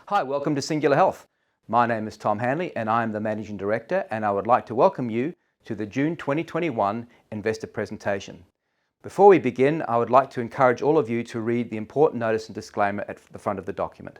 Hi, welcome to Singular Health. My name is Tom Hanley and I am the Managing Director, and I would like to welcome you to the June 2021 investor presentation. Before we begin, I would like to encourage all of you to read the important notice and disclaimer at the front of the document.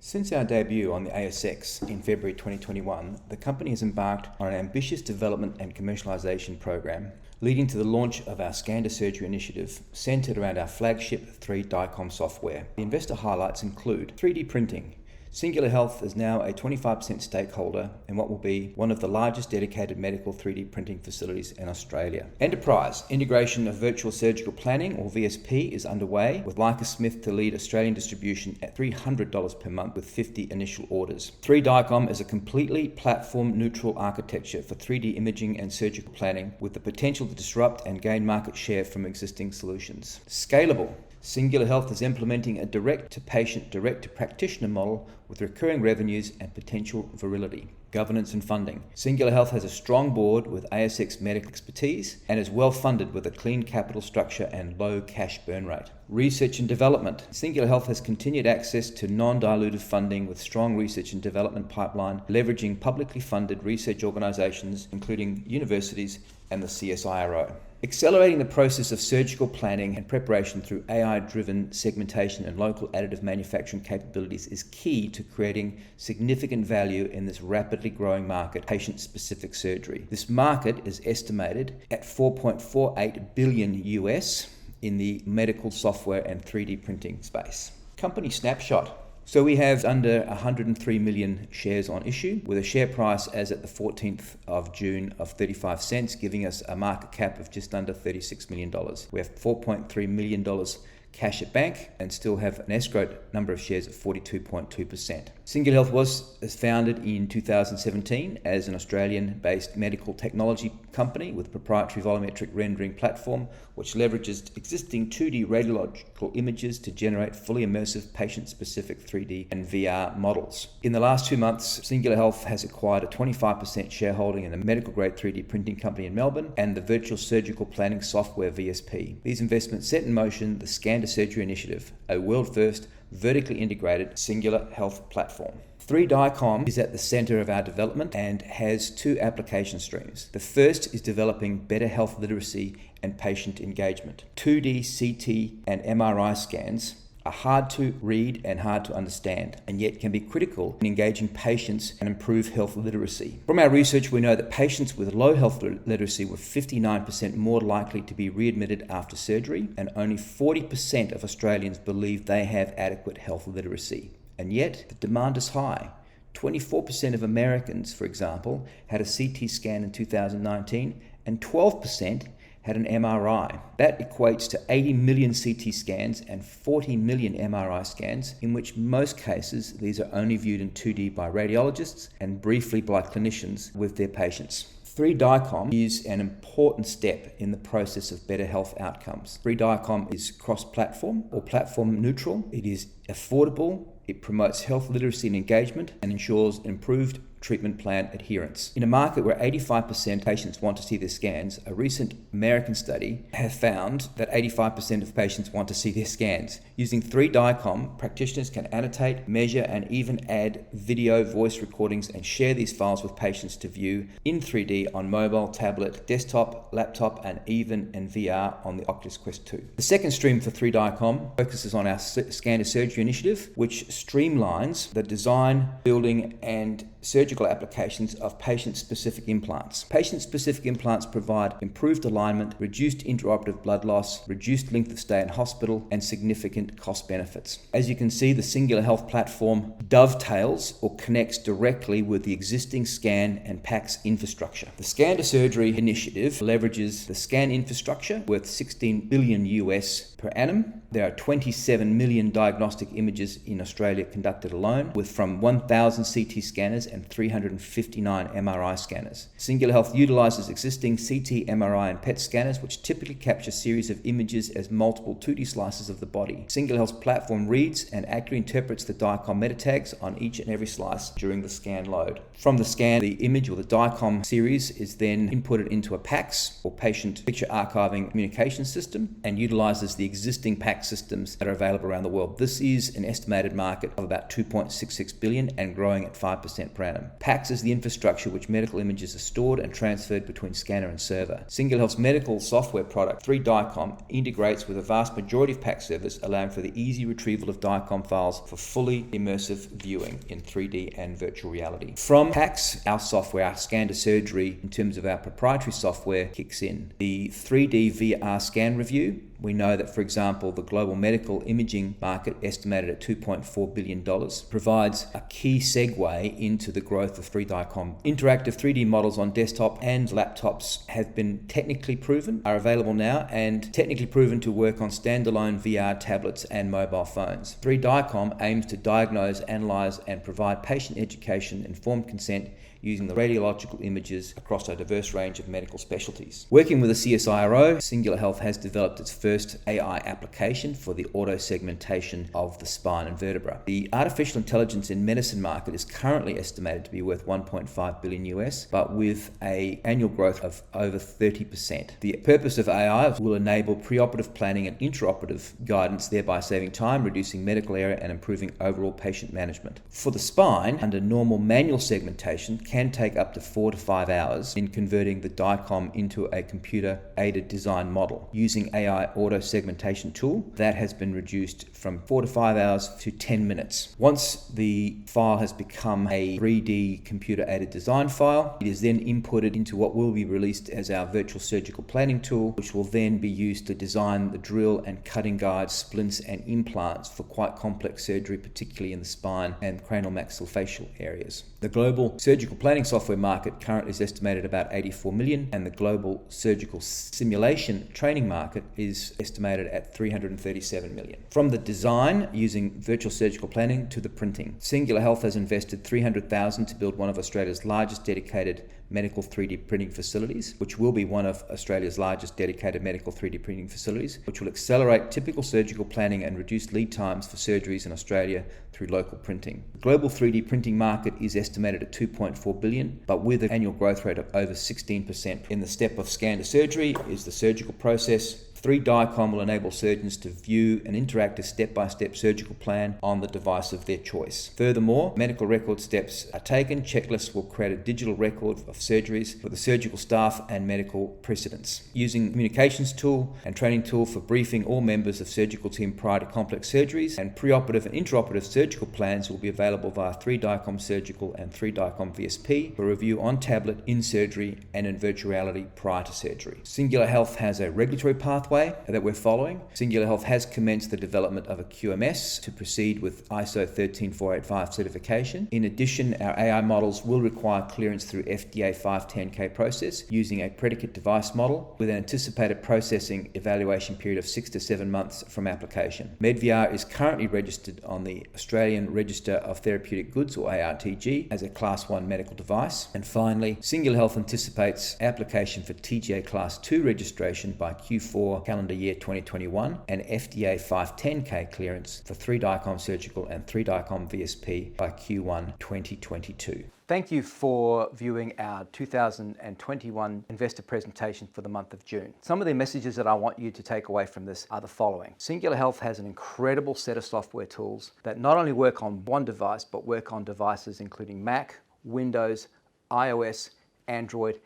Since our debut on the ASX in February 2021, the company has embarked on an ambitious development and commercialisation program, leading to the launch of our Scan to Surgery initiative, centred around our flagship 3DICOM software. The investor highlights include 3D printing. Singular Health is now a 25% stakeholder in what will be one of the largest dedicated medical 3D printing facilities in Australia. Enterprise. Integration of virtual surgical planning, or VSP, is underway, with Leica Smith to lead Australian distribution at $300 per month with 50 initial orders. 3DICOM is a completely platform-neutral architecture for 3D imaging and surgical planning, with the potential to disrupt and gain market share from existing solutions. Scalable. Singular Health is implementing a direct-to-patient, direct-to-practitioner model with recurring revenues and potential virility. Governance and funding. Singular Health has a strong board with ASX medical expertise and is well funded with a clean capital structure and low cash burn rate. Research and development. Singular Health has continued access to non-dilutive funding with strong research and development pipeline, leveraging publicly funded research organisations including universities and the CSIRO. Accelerating the process of surgical planning and preparation through AI-driven segmentation and local additive manufacturing capabilities is key to creating significant value in this rapidly growing market, patient-specific surgery. This market is estimated at $4.48 billion US in the medical software and 3D printing space. Company snapshot. So we have under 103 million shares on issue, with a share price as at the 14th of June of 35 cents, giving us a market cap of just under $36 million. We have $4.3 million cash at bank and still have an escrowed number of shares at 42.2%. Singular Health was founded in 2017 as an Australian-based medical technology company with a proprietary volumetric rendering platform which leverages existing 2D radiological images to generate fully immersive patient-specific 3D and VR models. In the last 2 months, Singular Health has acquired a 25% shareholding in a medical-grade 3D printing company in Melbourne and the virtual surgical planning software VSP. These investments set in motion the Scan to Surgery initiative, a world-first vertically integrated Singular Health platform. 3DICOM is at the centre of our development and has two application streams. The first is developing better health literacy and patient engagement. 2D, CT and MRI scans are hard to read and hard to understand, and yet can be critical in engaging patients and improve health literacy. From our research, we know that patients with low health literacy were 59% more likely to be readmitted after surgery, and only 40% of Australians believe they have adequate health literacy. And yet, the demand is high. 24% of Americans, for example, had a CT scan in 2019, and 12% had an MRI. That equates to 80 million CT scans and 40 million MRI scans, in which most cases these are only viewed in 2D by radiologists and briefly by clinicians with their patients. 3DICOM is an important step in the process of better health outcomes. 3DICOM is cross-platform or platform neutral. It is affordable, it promotes health literacy and engagement, and ensures improved treatment plan adherence. In a market where 85% of patients want to see their scans, a recent American study has found that 85% of patients want to see their scans. Using 3DICOM, practitioners can annotate, measure, and even add video, voice recordings and share these files with patients to view in 3D on mobile, tablet, desktop, laptop, and even in VR on the Oculus Quest 2. The second stream for 3DICOM focuses on our Scan to Surgery initiative, which streamlines the design, building, and surgical applications of patient-specific implants. Patient-specific implants provide improved alignment, reduced intraoperative blood loss, reduced length of stay in hospital, and significant cost benefits. As you can see, the Singular Health platform dovetails or connects directly with the existing scan and PACS infrastructure. The Scan to Surgery initiative leverages the scan infrastructure worth $16 billion US per annum. There are 27 million diagnostic images in Australia conducted alone, with from 1,000 CT scanners and 359 MRI scanners. Singular Health utilizes existing CT, MRI, and PET scanners, which typically capture a series of images as multiple 2D slices of the body. Singular Health's platform reads and accurately interprets the DICOM meta tags on each and every slice during the scan load. From the scan, the image or the DICOM series is then inputted into a PACS, or Patient Picture Archiving Communication System, and utilizes the existing PACS systems that are available around the world. This is an estimated market of about $2.66 billion and growing at 5% per annum. PACS is the infrastructure which medical images are stored and transferred between scanner and server. Singular Health's medical software product, 3DICOM, integrates with a vast majority of PACS servers, allowing for the easy retrieval of DICOM files for fully immersive viewing in 3D and virtual reality. From PACS, our software, our scan to surgery, in terms of our proprietary software, kicks in. The 3D VR scan review. We know that, for example, the global medical imaging market, estimated at $2.4 billion, provides a key segue into the growth of 3DICOM. Interactive 3D models on desktop and laptops have been technically proven, are available now, and technically proven to work on standalone VR tablets and mobile phones. 3DICOM aims to diagnose, analyze, and provide patient education, informed consent, using the radiological images across a diverse range of medical specialties. Working with a CSIRO, Singular Health has developed its first AI application for the auto-segmentation of the spine and vertebra. The artificial intelligence in medicine market is currently estimated to be worth $1.5 billion US, but with an annual growth of over 30%. The purpose of AI will enable preoperative planning and intraoperative guidance, thereby saving time, reducing medical error, and improving overall patient management. For the spine, under normal manual segmentation, can take up to 4 to 5 hours in converting the DICOM into a computer-aided design model. Using AI auto segmentation tool, that has been reduced from 4 to 5 hours to 10 minutes. Once the file has become a 3D computer-aided design file, it is then inputted into what will be released as our virtual surgical planning tool, which will then be used to design the drill and cutting guides, splints, and implants for quite complex surgery, particularly in the spine and cranial maxillofacial areas. The global surgical planning software market currently is estimated about 84 million, and the global surgical simulation training market is estimated at 337 million. From the design using virtual surgical planning to the printing, Singular Health has invested $300,000 to build one of Australia's largest dedicated medical 3D printing facilities, which will be one of Australia's largest dedicated medical 3D printing facilities, which will accelerate typical surgical planning and reduce lead times for surgeries in Australia through local printing. The global 3D printing market is estimated at $2.4 billion, but with an annual growth rate of over 16%. In the step of scan to surgery is the surgical process. 3DICOM will enable surgeons to view an interactive step-by-step surgical plan on the device of their choice. Furthermore, medical record steps are taken. Checklists will create a digital record of surgeries for the surgical staff and medical precedents. Using communications tool and training tool for briefing all members of surgical team prior to complex surgeries, and preoperative and intraoperative surgical plans will be available via 3DICOM Surgical and 3DICOM VSP for review on tablet, in surgery, and in virtual reality prior to surgery. Singular Health has a regulatory pathway that we're following. Singular Health has commenced the development of a QMS to proceed with ISO 13485 certification. In addition, our AI models will require clearance through FDA 510K process using a predicate device model with an anticipated processing evaluation period of 6 to 7 months from application. MedVR is currently registered on the Australian Register of Therapeutic Goods, or ARTG, as a Class 1 medical device. And finally, Singular Health anticipates application for TGA Class 2 registration by Q4 calendar year 2021 and FDA 510K clearance for 3DICOM Surgical and 3DICOM VSP by Q1 2022. Thank you for viewing our 2021 investor presentation for the month of June. Some of the messages that I want you to take away from this are the following. Singular Health has an incredible set of software tools that not only work on one device, but work on devices including Mac, Windows, iOS, Android,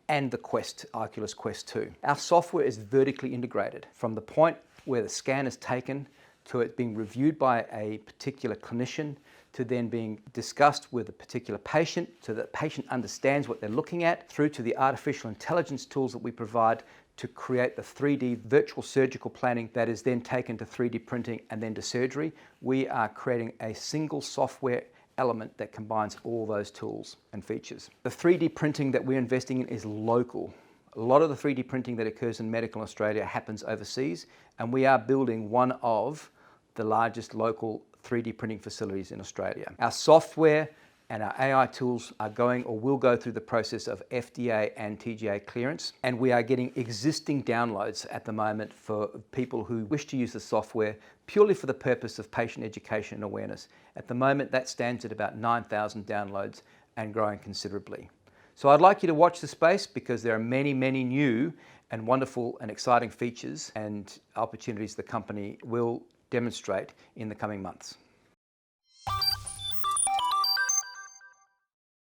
and the Oculus Quest 2. Our software is vertically integrated from the point where the scan is taken to it being reviewed by a particular clinician, to then being discussed with a particular patient so that the patient understands what they're looking at, through to the artificial intelligence tools that we provide to create the 3D virtual surgical planning that is then taken to 3D printing and then to surgery. We are creating a single software element that combines all those tools and features. The 3D printing that we're investing in is local. A lot of the 3D printing that occurs in medical Australia happens overseas, and we are building one of the largest local 3D printing facilities in Australia. Our software and our AI tools are going or will go through the process of FDA and TGA clearance. And we are getting existing downloads at the moment for people who wish to use the software purely for the purpose of patient education and awareness. At the moment, that stands at about 9,000 downloads and growing considerably. So I'd like you to watch the space because there are many, many new and wonderful and exciting features and opportunities the company will demonstrate in the coming months.